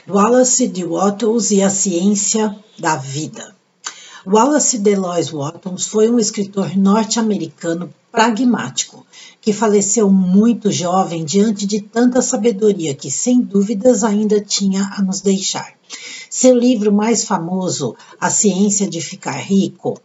Wallace de Wattles e a ciência da vida. Wallace Delois Wattles foi um escritor norte-americano pragmático, que faleceu muito jovem diante de tanta sabedoria que, sem dúvidas, ainda tinha a nos deixar. Seu livro mais famoso, A Ciência de Ficar Rico,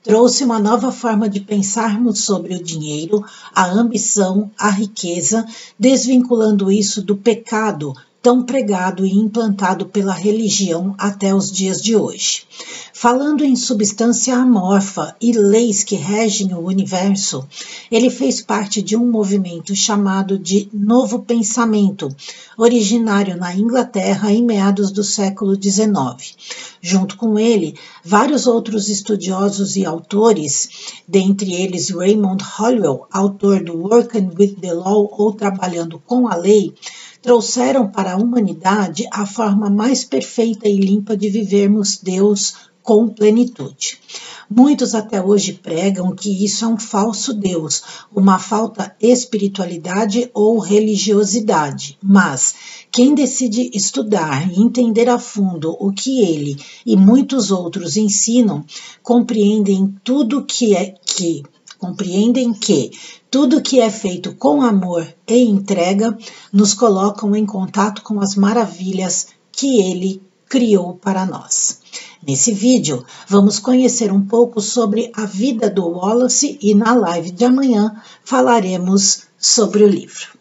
trouxe uma nova forma de pensarmos sobre o dinheiro, a ambição, a riqueza, desvinculando isso do pecado tão pregado e implantado pela religião até os dias de hoje. Falando em substância amorfa e leis que regem o universo, ele fez parte de um movimento chamado de Novo Pensamento, originário na Inglaterra em meados do século XIX. Junto com ele, vários outros estudiosos e autores, dentre eles Raymond Holwell, autor do Working with the Law ou Trabalhando com a Lei, trouxeram para a humanidade a forma mais perfeita e limpa de vivermos Deus com plenitude. Muitos até hoje pregam que isso é um falso Deus, uma falta espiritualidade ou religiosidade, mas quem decide estudar e entender a fundo o que ele e muitos outros ensinam, compreendem que tudo que é feito com amor e entrega nos colocam em contato com as maravilhas que ele criou para nós. Nesse vídeo, vamos conhecer um pouco sobre a vida do Wallace e na live de amanhã falaremos sobre o livro.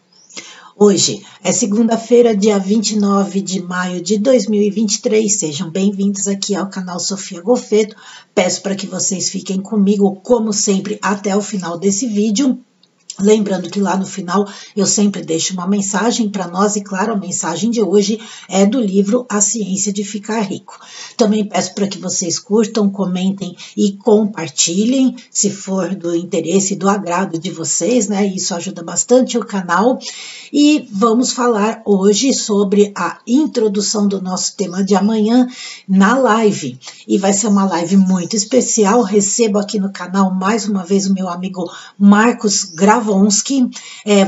Hoje é segunda-feira, dia 29 de maio de 2023. Sejam bem-vindos aqui ao canal Sofia Golfeto. Peço para que vocês fiquem comigo, como sempre, até o final desse vídeo. Lembrando que lá no final eu sempre deixo uma mensagem para nós e, claro, a mensagem de hoje é do livro A Ciência de Ficar Rico. Também peço para que vocês curtam, comentem e compartilhem, se for do interesse e do agrado de vocês, né? Isso ajuda bastante o canal. E vamos falar hoje sobre a introdução do nosso tema de amanhã na live. E vai ser uma live muito especial. Recebo aqui no canal mais uma vez o meu amigo Marcos Gravonsky.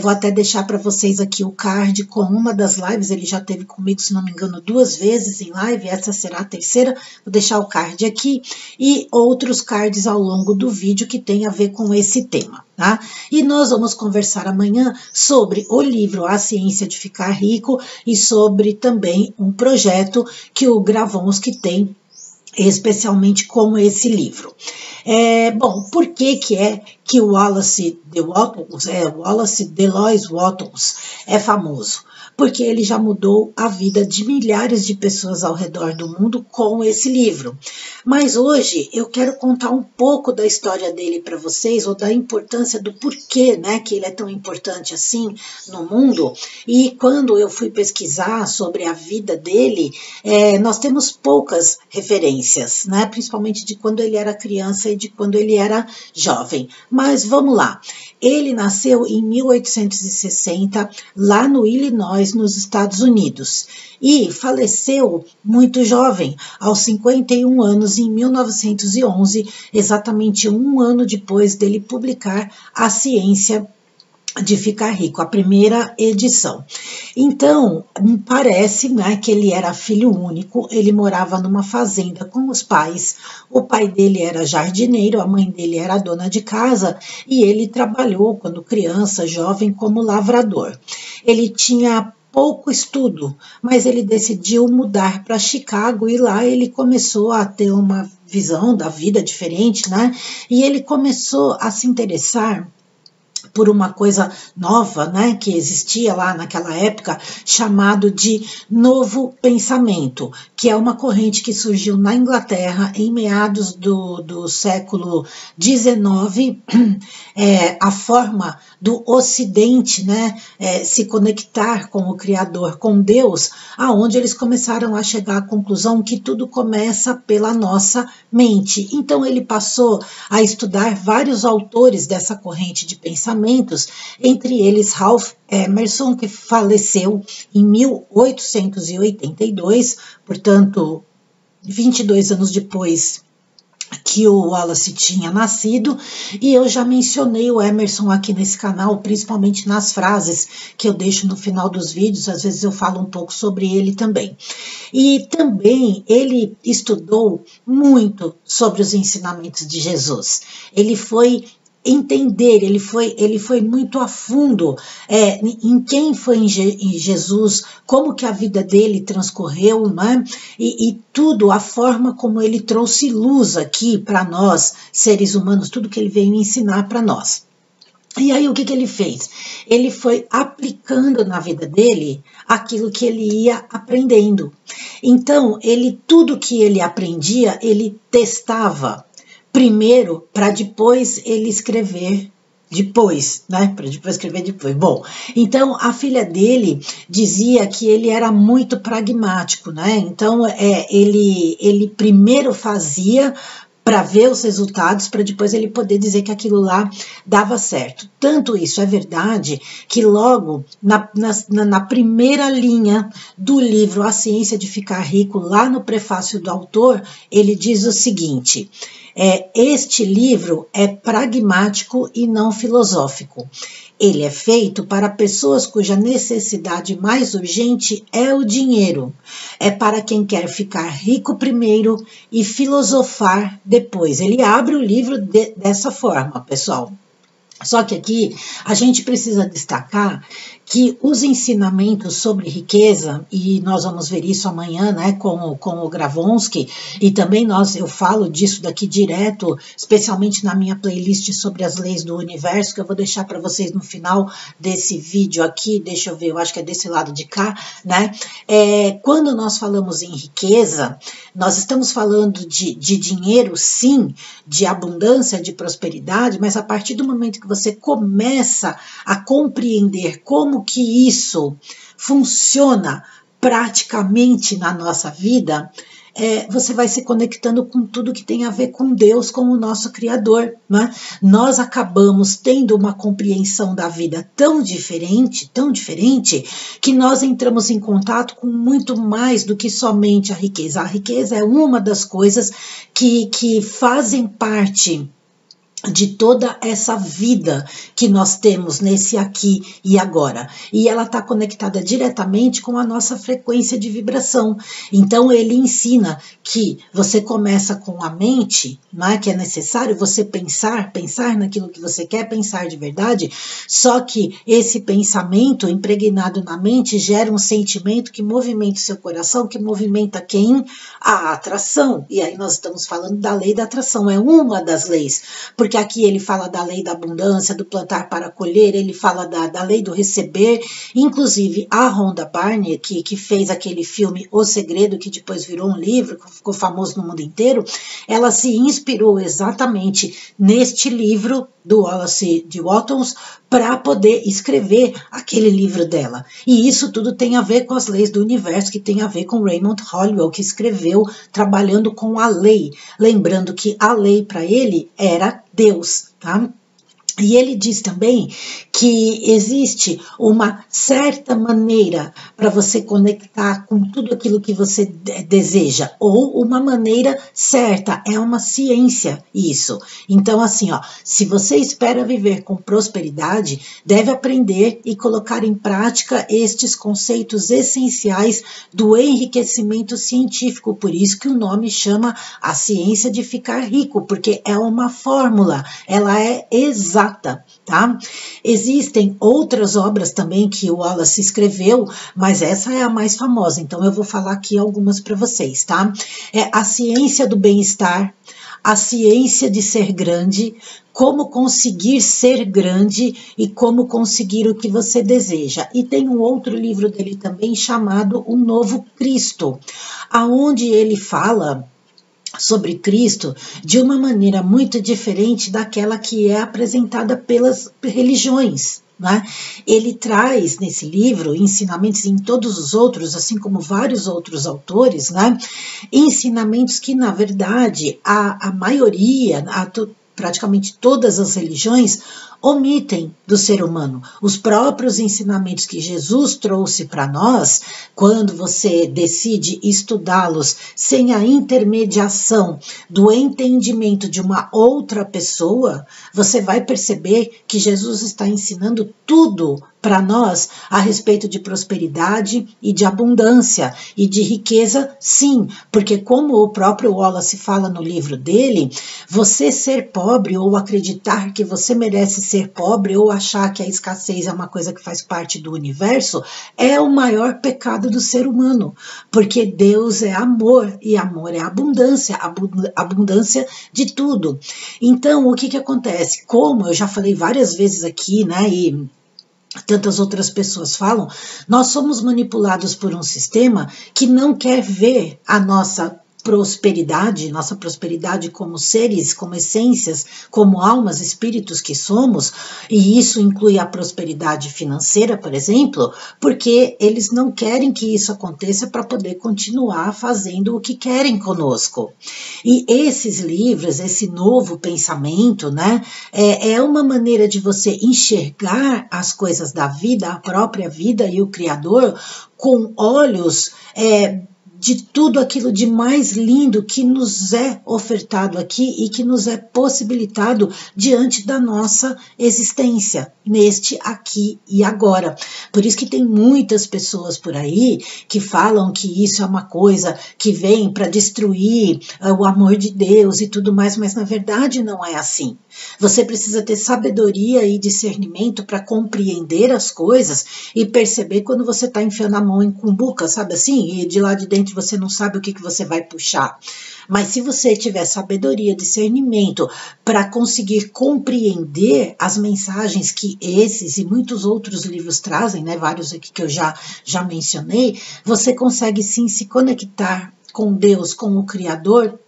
Vou até deixar para vocês aqui o card com uma das lives. Ele já esteve comigo, se não me engano, 2 vezes em live. Essa será a terceira. Vou deixar o card aqui e outros cards ao longo do vídeo que tem a ver com esse tema. Tá? E nós vamos conversar amanhã sobre o livro A Ciência de Ficar Rico e sobre também um projeto que o Gravonsky tem, especialmente com esse livro. Bom, por que o Wallace Delois Wattles é famoso? Porque ele já mudou a vida de milhares de pessoas ao redor do mundo com esse livro. Mas hoje eu quero contar um pouco da história dele para vocês, ou da importância do porquê, né, que ele é tão importante assim no mundo. E quando eu fui pesquisar sobre a vida dele, nós temos poucas referências, né, principalmente de quando ele era criança e de quando ele era jovem. Mas vamos lá. Ele nasceu em 1860, lá no Illinois, nos Estados Unidos, e faleceu muito jovem, aos 51 anos, em 1911, exatamente um ano depois dele publicar A Ciência de Ficar Rico, a primeira edição. Então, parece, né, que ele era filho único, ele morava numa fazenda com os pais, o pai dele era jardineiro, a mãe dele era dona de casa, e ele trabalhou quando criança, jovem, como lavrador. Ele tinha pouco estudo, mas ele decidiu mudar para Chicago e lá ele começou a ter uma visão da vida diferente, né? E ele começou a se interessar por uma coisa nova, né, que existia lá naquela época, chamado de Novo Pensamento, que é uma corrente que surgiu na Inglaterra em meados do século XIX, a forma do Ocidente, né, se conectar com o Criador, com Deus, aonde eles começaram a chegar à conclusão que tudo começa pela nossa mente. Então ele passou a estudar vários autores dessa corrente de pensamentos, entre eles Ralph Emerson, que faleceu em 1882, portanto, 22 anos depois que o Wallace tinha nascido, e eu já mencionei o Emerson aqui nesse canal, principalmente nas frases que eu deixo no final dos vídeos, às vezes eu falo um pouco sobre ele também. E também ele estudou muito sobre os ensinamentos de Jesus. Ele foi entender, ele foi muito a fundo em quem foi em Jesus, como que a vida dele transcorreu, né? E tudo, a forma como ele trouxe luz aqui para nós, seres humanos, tudo que ele veio ensinar para nós. E aí o que ele fez? Ele foi aplicando na vida dele aquilo que ele ia aprendendo. Então, tudo que ele aprendia, ele testava primeiro para depois ele escrever depois, né? Para depois escrever depois. Bom, então a filha dele dizia que ele era muito pragmático, né? Então ele primeiro fazia para ver os resultados, para depois ele poder dizer que aquilo lá dava certo. Tanto isso é verdade que logo na primeira linha do livro A Ciência de Ficar Rico, lá no prefácio do autor, ele diz o seguinte: este livro é pragmático e não filosófico. Ele é feito para pessoas cuja necessidade mais urgente é o dinheiro. É para quem quer ficar rico primeiro e filosofar depois. Ele abre o livro dessa forma, pessoal. Só que aqui a gente precisa destacar que os ensinamentos sobre riqueza, e nós vamos ver isso amanhã, né, com o Gravonsky, e também eu falo disso daqui direto, especialmente na minha playlist sobre as leis do universo, que eu vou deixar para vocês no final desse vídeo aqui, deixa eu ver, eu acho que é desse lado de cá, né, quando nós falamos em riqueza, nós estamos falando de dinheiro, sim, de abundância, de prosperidade, mas a partir do momento que você começa a compreender como que isso funciona praticamente na nossa vida, você vai se conectando com tudo que tem a ver com Deus, com o nosso Criador, né? Nós acabamos tendo uma compreensão da vida tão diferente, que nós entramos em contato com muito mais do que somente a riqueza. A riqueza é uma das coisas que fazem parte de toda essa vida que nós temos nesse aqui e agora. E ela está conectada diretamente com a nossa frequência de vibração. Então ele ensina que você começa com a mente, né, que é necessário você pensar naquilo que você quer pensar de verdade, só que esse pensamento impregnado na mente gera um sentimento que movimenta o seu coração, que movimenta quem? A atração. E aí nós estamos falando da lei da atração, é uma das leis, porque aqui ele fala da lei da abundância, do plantar para colher, ele fala da lei do receber, inclusive a Rhonda Byrne, que fez aquele filme O Segredo, que depois virou um livro, que ficou famoso no mundo inteiro, ela se inspirou exatamente neste livro do Wallace de Wattles para poder escrever aquele livro dela. E isso tudo tem a ver com as leis do universo, que tem a ver com Raymond Holliwell, que escreveu trabalhando com a lei. Lembrando que a lei para ele era Deus, tá? E ele diz também que existe uma certa maneira para você conectar com tudo aquilo que você deseja, ou uma maneira certa, é uma ciência isso. Então assim, se você espera viver com prosperidade, deve aprender e colocar em prática estes conceitos essenciais do enriquecimento científico, por isso que o nome chama A Ciência de Ficar Rico, porque é uma fórmula, ela é exata. Tá? Existem outras obras também que o Wallace escreveu, mas essa é a mais famosa, então eu vou falar aqui algumas para vocês, tá? A Ciência do Bem-Estar, A Ciência de Ser Grande, Como Conseguir Ser Grande e Como Conseguir o que Você Deseja. E tem um outro livro dele também chamado O Novo Cristo, aonde ele fala sobre Cristo de uma maneira muito diferente daquela que é apresentada pelas religiões, né? Ele traz nesse livro ensinamentos em todos os outros, assim como vários outros autores, né? Ensinamentos que na verdade a maioria, praticamente todas as religiões omitem do ser humano. Os próprios ensinamentos que Jesus trouxe para nós, quando você decide estudá-los sem a intermediação do entendimento de uma outra pessoa, você vai perceber que Jesus está ensinando tudo para nós a respeito de prosperidade e de abundância e de riqueza, sim, porque como o próprio Wallace fala no livro dele, você ser pobre ou acreditar que você merece ser pobre ou achar que a escassez é uma coisa que faz parte do universo é o maior pecado do ser humano, porque Deus é amor e amor é abundância, abundância de tudo. Então, o que acontece? Como eu já falei várias vezes aqui, né, e tantas outras pessoas falam, nós somos manipulados por um sistema que não quer ver a nossa prosperidade como seres, como essências, como almas, espíritos que somos, e isso inclui a prosperidade financeira, por exemplo, porque eles não querem que isso aconteça para poder continuar fazendo o que querem conosco. E esses livros, esse novo pensamento, né, é uma maneira de você enxergar as coisas da vida, a própria vida e o Criador com olhos de tudo aquilo de mais lindo que nos é ofertado aqui e que nos é possibilitado diante da nossa existência, neste aqui e agora. Por isso que tem muitas pessoas por aí que falam que isso é uma coisa que vem para destruir o amor de Deus e tudo mais, mas na verdade não é assim. Você precisa ter sabedoria e discernimento para compreender as coisas e perceber quando você está enfiando a mão em cumbuca, sabe assim? E de lá de dentro você não sabe o que você vai puxar. Mas se você tiver sabedoria, discernimento para conseguir compreender as mensagens que esses e muitos outros livros trazem, né, vários aqui que eu já mencionei, você consegue sim se conectar com Deus, com o Criador,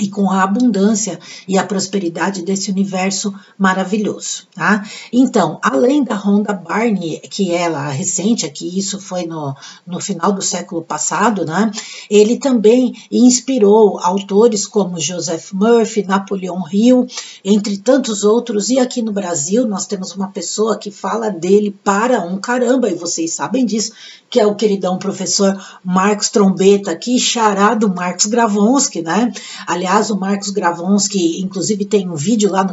e com a abundância e a prosperidade desse universo maravilhoso, tá? Então, além da Rhonda Byrne, que ela recente, aqui isso foi no final do século passado, né? Ele também inspirou autores como Joseph Murphy, Napoleon Hill, entre tantos outros, e aqui no Brasil nós temos uma pessoa que fala dele para um caramba, e vocês sabem disso, que é o queridão professor Marcos Trombetta, que xará do Marcos Gravonsky, né? Aliás, o Marcos Gravonsky, inclusive, tem um vídeo lá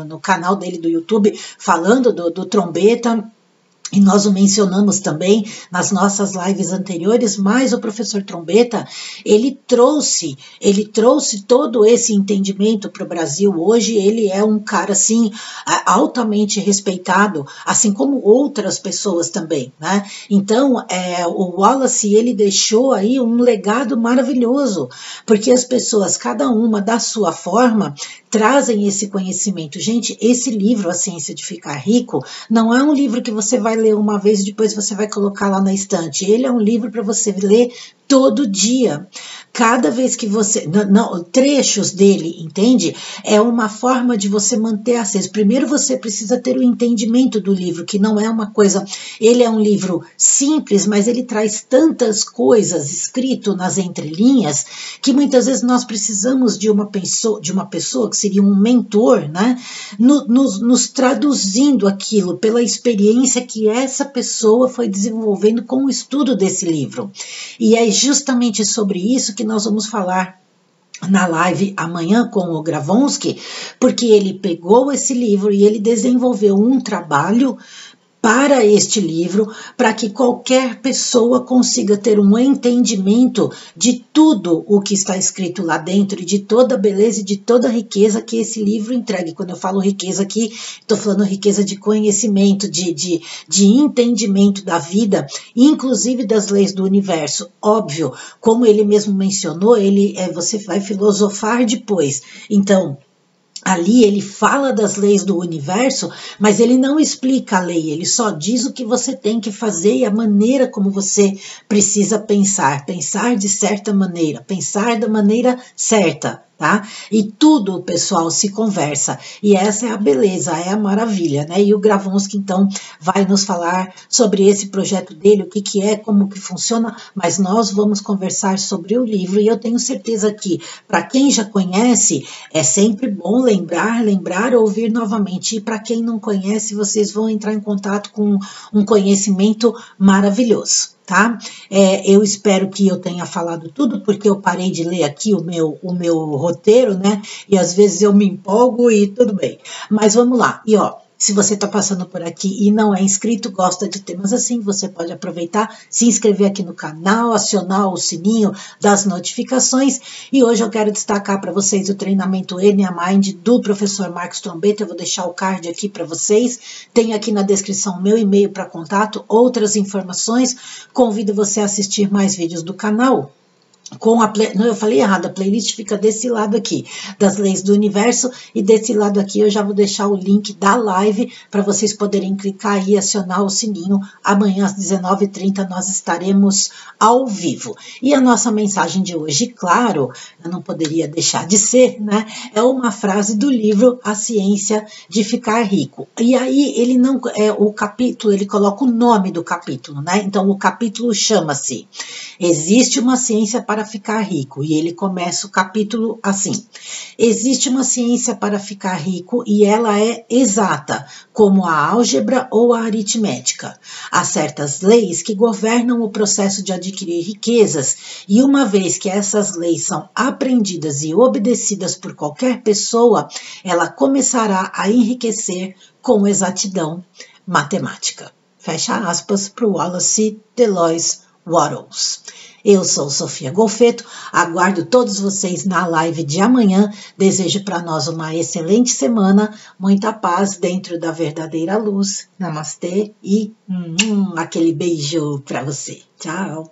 no canal dele do YouTube falando do Trombetta. E nós o mencionamos também nas nossas lives anteriores, mas o professor Trombetta, ele trouxe todo esse entendimento para o Brasil. Hoje ele é um cara, assim, altamente respeitado, assim como outras pessoas também, né? Então, o Wallace, ele deixou aí um legado maravilhoso, porque as pessoas, cada uma da sua forma, trazem esse conhecimento. Gente, esse livro, A Ciência de Ficar Rico, não é um livro que você vai ler uma vez e depois você vai colocar lá na estante. Ele é um livro para você ler todo dia. Cada vez que você... Não, trechos dele, entende? É uma forma de você manter acesso. Primeiro você precisa ter o entendimento do livro, que não é uma coisa... Ele é um livro simples, mas ele traz tantas coisas escrito nas entrelinhas que muitas vezes nós precisamos de uma pessoa que seria um mentor, né? Nos traduzindo aquilo pela experiência que essa pessoa foi desenvolvendo com o estudo desse livro. E é justamente sobre isso que nós vamos falar na live amanhã com o Gravonsky, porque ele pegou esse livro e ele desenvolveu um trabalho para este livro, para que qualquer pessoa consiga ter um entendimento de tudo o que está escrito lá dentro e de toda a beleza e de toda a riqueza que esse livro entrega. Quando eu falo riqueza aqui, estou falando riqueza de conhecimento, de entendimento da vida, inclusive das leis do universo. Óbvio, como ele mesmo mencionou, você vai filosofar depois. Então, ali ele fala das leis do universo, mas ele não explica a lei, ele só diz o que você tem que fazer e a maneira como você precisa pensar de certa maneira, pensar da maneira certa. tá? E tudo, pessoal, se conversa. E essa é a beleza, é a maravilha, né? E o Gravonsky, então, vai nos falar sobre esse projeto dele, o que que é, como que funciona, mas nós vamos conversar sobre o livro e eu tenho certeza que, para quem já conhece, é sempre bom lembrar, ouvir novamente. E para quem não conhece, vocês vão entrar em contato com um conhecimento maravilhoso. Tá? Eu espero que eu tenha falado tudo, porque eu parei de ler aqui o meu roteiro, né? E às vezes eu me empolgo e tudo bem. Mas vamos lá. E ó, se você está passando por aqui e não é inscrito, gosta de temas assim, você pode aproveitar, se inscrever aqui no canal, acionar o sininho das notificações. E hoje eu quero destacar para vocês o treinamento Enia Mind do professor Marcos Trombetta. Eu vou deixar o card aqui para vocês. Tem aqui na descrição o meu e-mail para contato, outras informações. Convido você a assistir mais vídeos do canal. Não, eu falei errado, a playlist fica desse lado aqui, das leis do universo, e desse lado aqui eu já vou deixar o link da live para vocês poderem clicar e acionar o sininho. Amanhã às 19h30 nós estaremos ao vivo. E a nossa mensagem de hoje, claro, eu não poderia deixar de ser, né? É uma frase do livro A Ciência de Ficar Rico. E aí ele não o capítulo, ele coloca o nome do capítulo, né? Então o capítulo chama-se Existe uma ciência para ficar rico, e ele começa o capítulo assim: existe uma ciência para ficar rico e ela é exata, como a álgebra ou a aritmética. Há certas leis que governam o processo de adquirir riquezas, e uma vez que essas leis são aprendidas e obedecidas por qualquer pessoa, ela começará a enriquecer com exatidão matemática. Fecha aspas para o Wallace Delois Wattles. Eu sou Sofia Golfeto, aguardo todos vocês na live de amanhã, desejo para nós uma excelente semana, muita paz dentro da verdadeira luz, namastê e aquele beijo para você, tchau!